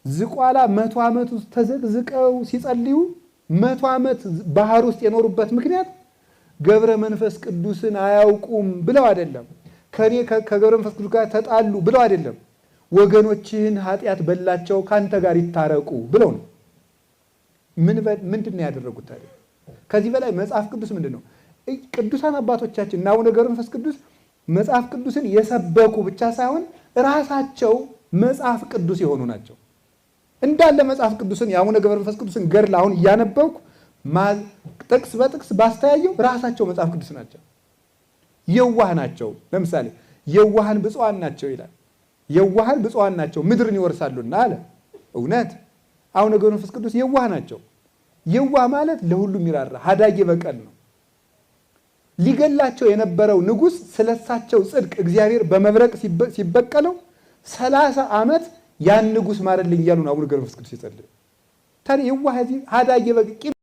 ዝቋላ 100 ዓመት ውስጥ ተዘቅዝቀው ሲጸልዩ 100 ዓመት ባህር ውስጥ የኖሩበት ምክንያት ገብረ መንፈስ ቅዱስን አያውቁም ብለው አይደለም። ከገብረ መንፈስ ቅዱስ ጋር ተጣሉ ብለው አይደለም። ወገኖችህን ኃጢአት በላቸው ካንተ ጋር ይታረቁ ብለው ነው። ምንድን ነው ያደረጉት ታዲያ? ከዚህ በላይ መጽሐፍ ቅዱስ ምንድን ነው? ቅዱሳን አባቶቻችን እና አቡነ ገብረ መንፈስ ቅዱስ መጽሐፍ ቅዱስን የሰበኩ ብቻ ሳይሆን ራሳቸው መጽሐፍ ቅዱስ የሆኑ ናቸው። እንዳለ መጽሐፍ ቅዱስን የአቡነ ገብረ መንፈስ ቅዱስን ገድል አሁን እያነበብኩ ጥቅስ በጥቅስ ባስተያየው ራሳቸው መጽሐፍ ቅዱስ ናቸው። የዋህ ናቸው። ለምሳሌ የዋሃን ብፁዓን ናቸው ይላል። የዋሃን ብፁዓን ናቸው ምድርን ይወርሳሉና አለ። እውነት አቡነ ገብረ መንፈስ ቅዱስ የዋህ ናቸው። የዋህ ማለት ለሁሉም ይራራ ሀዳጌ በቀል ነው። ሊገላቸው የነበረው ንጉሥ ስለሳቸው ጽድቅ እግዚአብሔር በመብረቅ ሲበቀለው 30 ዓመት ያን ንጉሥ ማረልኝ እያሉ ነው አቡነ ገብረ መንፈስ ቅዱስ ይጸልዩ። ታዲያ የዋህ ሀዳጌ በቀል